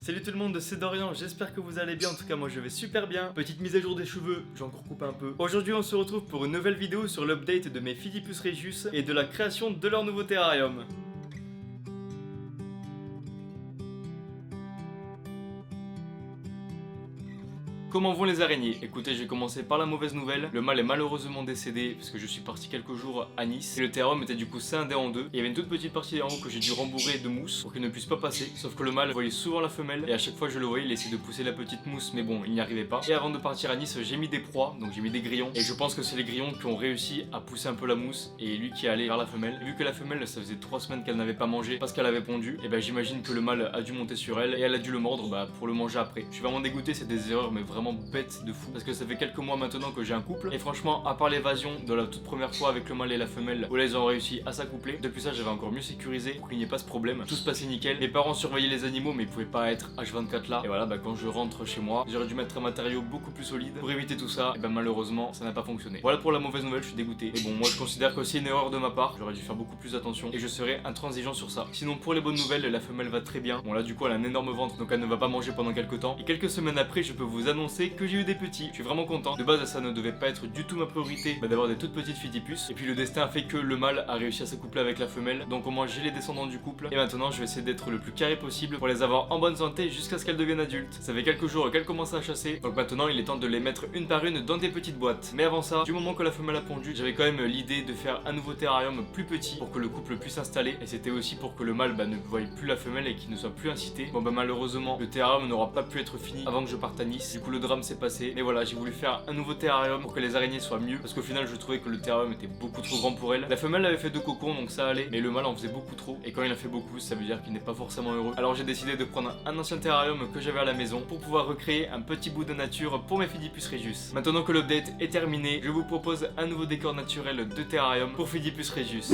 Salut tout le monde, c'est Dorian, j'espère que vous allez bien, en tout cas moi je vais super bien. Petite mise à jour des cheveux, j'ai encore coupé un peu. Aujourd'hui on se retrouve pour une nouvelle vidéo sur l'update de mes Phidippus Regius et de la création de leur nouveau terrarium. Comment vont les araignées? Écoutez, je vais commencer par la mauvaise nouvelle. Le mâle est malheureusement décédé parce que je suis parti quelques jours à Nice. Et le terrarium était du coup scindé en deux. Et il y avait une toute petite partie en haut que j'ai dû rembourrer de mousse pour qu'il ne puisse pas passer. Sauf que le mâle voyait souvent la femelle et à chaque fois je le voyais, il essayait de pousser la petite mousse, mais bon, il n'y arrivait pas. Et avant de partir à Nice, j'ai mis des proies, donc j'ai mis des grillons. Et je pense que c'est les grillons qui ont réussi à pousser un peu la mousse et lui qui est allé vers la femelle. Et vu que la femelle, ça faisait 3 semaines qu'elle n'avait pas mangé parce qu'elle avait pondu, et ben j'imagine que le mâle a dû monter sur elle et elle a dû le mordre pour le manger après. Je suis vraiment dégoûté, c'est des erreurs mais vraiment bêtes de fou parce que ça fait quelques mois maintenant que j'ai un couple et franchement à part l'évasion de la toute première fois avec le mâle et la femelle où là ils ont réussi à s'accoupler, depuis ça j'avais encore mieux sécurisé pour qu'il n'y ait pas ce problème, tout se passait nickel. Mes parents surveillaient les animaux mais ils pouvaient pas être H24 là et voilà quand je rentre chez moi j'aurais dû mettre un matériau beaucoup plus solide pour éviter tout ça et malheureusement ça n'a pas fonctionné. Voilà pour la mauvaise nouvelle, je suis dégoûté et bon moi je considère que c'est une erreur de ma part, j'aurais dû faire beaucoup plus attention et je serai intransigeant sur ça. Sinon pour les bonnes nouvelles, la femelle va très bien, bon là du coup elle a un énorme ventre donc elle ne va pas manger pendant quelques temps et quelques semaines après je peux vous annoncer que j'ai eu des petits, je suis vraiment content. De base ça ne devait pas être du tout ma priorité d'avoir des toutes petites Phidippus et puis le destin a fait que le mâle a réussi à s'accoupler avec la femelle donc au moins j'ai les descendants du couple et maintenant je vais essayer d'être le plus carré possible pour les avoir en bonne santé jusqu'à ce qu'elles deviennent adultes. Ça fait quelques jours qu'elles commencent à chasser donc maintenant il est temps de les mettre une par une dans des petites boîtes. Mais avant ça, du moment que la femelle a pondu, j'avais quand même l'idée de faire un nouveau terrarium plus petit pour que le couple puisse s'installer et c'était aussi pour que le mâle ne voie plus la femelle et qu'il ne soit plus incité. Bon malheureusement le terrarium n'aura pas pu être fini avant que je parte à Nice, du coup le drame s'est passé mais voilà j'ai voulu faire un nouveau terrarium pour que les araignées soient mieux parce qu'au final je trouvais que le terrarium était beaucoup trop grand pour elle. La femelle avait fait 2 cocons donc ça allait mais le mâle en faisait beaucoup trop et quand il en fait beaucoup ça veut dire qu'il n'est pas forcément heureux. Alors j'ai décidé de prendre un ancien terrarium que j'avais à la maison pour pouvoir recréer un petit bout de nature pour mes Phidippus Regius. Maintenant que l'update est terminé, je vous propose un nouveau décor naturel de terrarium pour Phidippus Regius.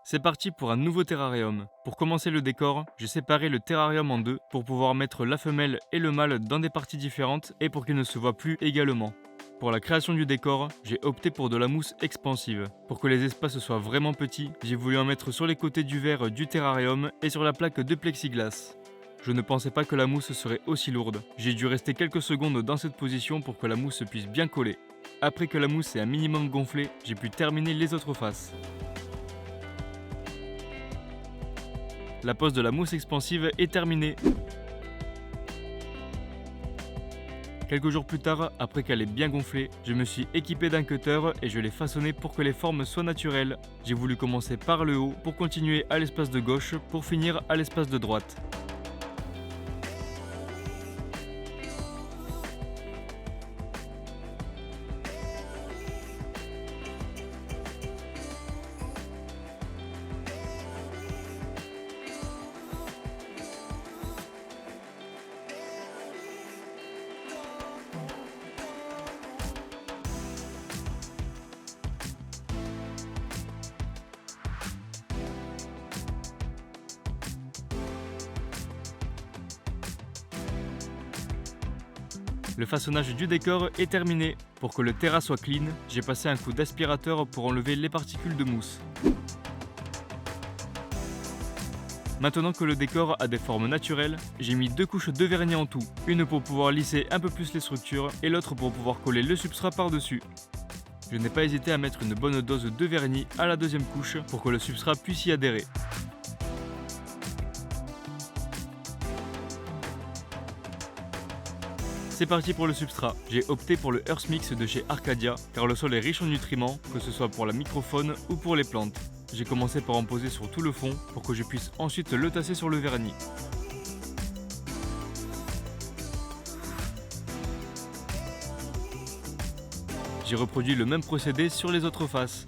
C'est parti pour un nouveau terrarium. Pour commencer le décor, j'ai séparé le terrarium en deux pour pouvoir mettre la femelle et le mâle dans des parties différentes et pour qu'ils ne se voient plus également. Pour la création du décor, j'ai opté pour de la mousse expansive. Pour que les espaces soient vraiment petits, j'ai voulu en mettre sur les côtés du verre du terrarium et sur la plaque de plexiglas. Je ne pensais pas que la mousse serait aussi lourde. J'ai dû rester quelques secondes dans cette position pour que la mousse puisse bien coller. Après que la mousse ait un minimum gonflé, j'ai pu terminer les autres faces. La pose de la mousse expansive est terminée. Quelques jours plus tard, après qu'elle ait bien gonflé, je me suis équipé d'un cutter et je l'ai façonné pour que les formes soient naturelles. J'ai voulu commencer par le haut pour continuer à l'espace de gauche pour finir à l'espace de droite. Le façonnage du décor est terminé. Pour que le terrain soit clean, j'ai passé un coup d'aspirateur pour enlever les particules de mousse. Maintenant que le décor a des formes naturelles, j'ai mis 2 couches de vernis en tout. Une pour pouvoir lisser un peu plus les structures et l'autre pour pouvoir coller le substrat par-dessus. Je n'ai pas hésité à mettre une bonne dose de vernis à la deuxième couche pour que le substrat puisse y adhérer. C'est parti pour le substrat. J'ai opté pour le Earth Mix de chez Arcadia car le sol est riche en nutriments, que ce soit pour la microfaune ou pour les plantes. J'ai commencé par en poser sur tout le fond pour que je puisse ensuite le tasser sur le vernis. J'ai reproduit le même procédé sur les autres faces.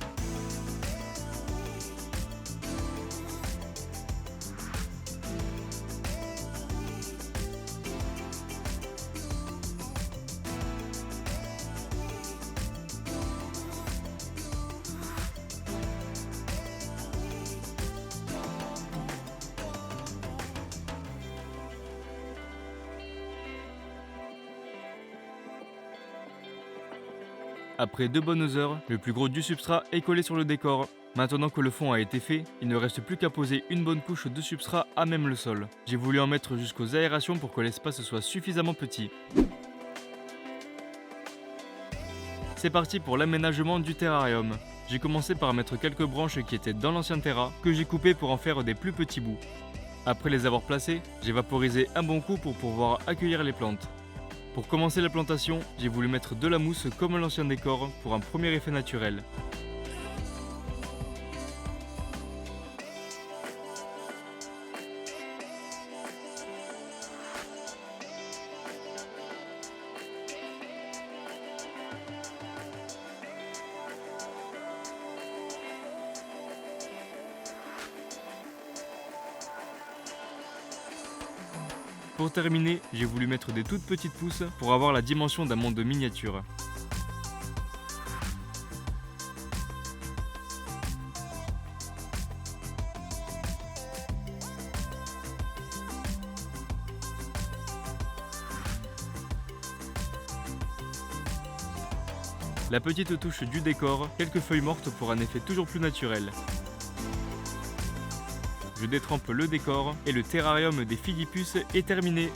Après 2 bonnes heures, le plus gros du substrat est collé sur le décor. Maintenant que le fond a été fait, il ne reste plus qu'à poser une bonne couche de substrat à même le sol. J'ai voulu en mettre jusqu'aux aérations pour que l'espace soit suffisamment petit. C'est parti pour l'aménagement du terrarium. J'ai commencé par mettre quelques branches qui étaient dans l'ancien terra, que j'ai coupées pour en faire des plus petits bouts. Après les avoir placées, j'ai vaporisé un bon coup pour pouvoir accueillir les plantes. Pour commencer la plantation, j'ai voulu mettre de la mousse comme l'ancien décor pour un premier effet naturel. Pour terminer, j'ai voulu mettre des toutes petites pousses pour avoir la dimension d'un monde miniature. La petite touche du décor, quelques feuilles mortes pour un effet toujours plus naturel. Je détrempe le décor et le terrarium des Philippus est terminé.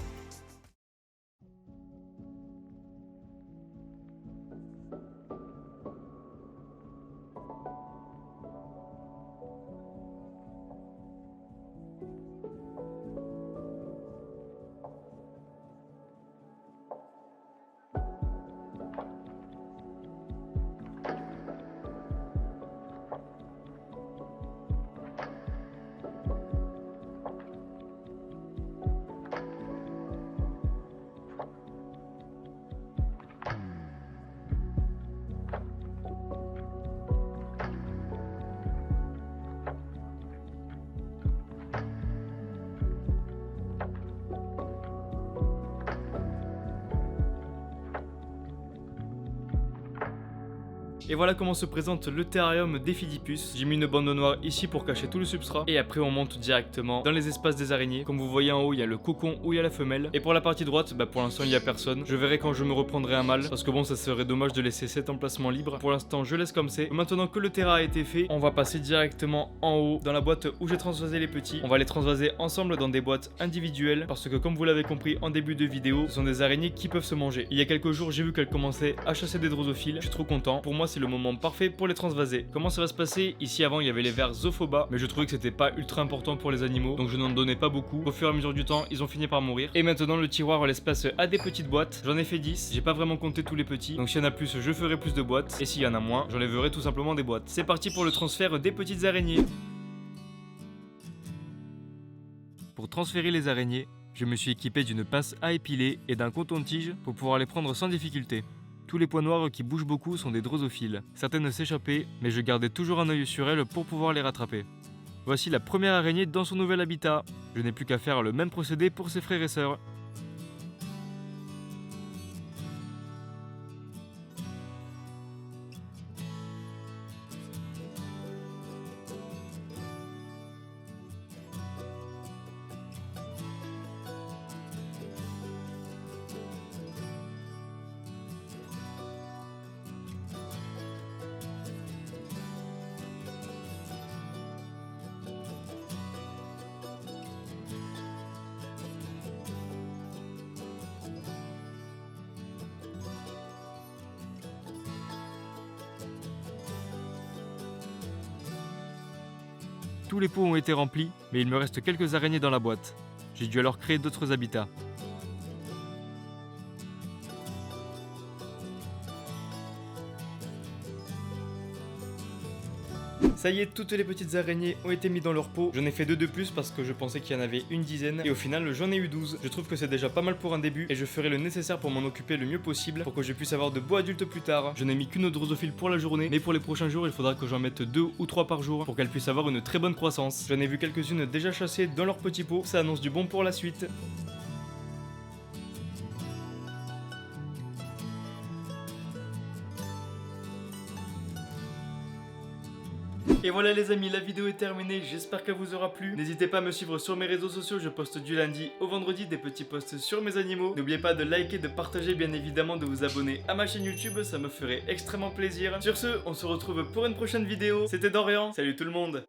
Et voilà comment se présente le terrarium des Philippus. J'ai mis une bande noire ici pour cacher tout le substrat. Et après on monte directement dans les espaces des araignées. Comme vous voyez en haut, il y a le cocon où il y a la femelle. Et pour la partie droite, pour l'instant il n'y a personne. Je verrai quand je me reprendrai un mâle. Parce que bon, ça serait dommage de laisser cet emplacement libre. Pour l'instant je laisse comme c'est. Maintenant que le terrain a été fait, on va passer directement en haut dans la boîte où j'ai transvasé les petits. On va les transvaser ensemble dans des boîtes individuelles. Parce que comme vous l'avez compris en début de vidéo, ce sont des araignées qui peuvent se manger. Il y a quelques jours j'ai vu qu'elles commençaient à chasser des drosophiles. Je suis trop content. Pour moi c'est le moment parfait pour les transvaser. Comment ça va se passer? Ici avant il y avait les vers Zophoba, mais je trouvais que c'était pas ultra important pour les animaux, donc je n'en donnais pas beaucoup. Au fur et à mesure du temps, ils ont fini par mourir. Et maintenant le tiroir laisse place à des petites boîtes. J'en ai fait 10, j'ai pas vraiment compté tous les petits, donc s'il y en a plus, je ferai plus de boîtes, et s'il y en a moins, j'enlèverai tout simplement des boîtes. C'est parti pour le transfert des petites araignées. Pour transférer les araignées, je me suis équipé d'une pince à épiler et d'un coton-tige pour pouvoir les prendre sans difficulté. Tous les points noirs qui bougent beaucoup sont des drosophiles. Certaines s'échappaient, mais je gardais toujours un œil sur elles pour pouvoir les rattraper. Voici la première araignée dans son nouvel habitat. Je n'ai plus qu'à faire le même procédé pour ses frères et sœurs. Tous les pots ont été remplis, mais il me reste quelques araignées dans la boîte. J'ai dû alors créer d'autres habitats. Ça y est, toutes les petites araignées ont été mises dans leur pot. J'en ai fait 2 de plus parce que je pensais qu'il y en avait une dizaine. Et au final, j'en ai eu 12. Je trouve que c'est déjà pas mal pour un début. Et je ferai le nécessaire pour m'en occuper le mieux possible pour que je puisse avoir de beaux adultes plus tard. Je n'ai mis qu'une drosophile pour la journée. Mais pour les prochains jours, il faudra que j'en mette 2 ou 3 par jour pour qu'elles puissent avoir une très bonne croissance. J'en ai vu quelques-unes déjà chassées dans leur petit pot. Ça annonce du bon pour la suite. Et voilà les amis, la vidéo est terminée, j'espère qu'elle vous aura plu. N'hésitez pas à me suivre sur mes réseaux sociaux, je poste du lundi au vendredi des petits posts sur mes animaux. N'oubliez pas de liker, de partager, bien évidemment de vous abonner à ma chaîne YouTube, ça me ferait extrêmement plaisir. Sur ce, on se retrouve pour une prochaine vidéo. C'était Dorian, salut tout le monde.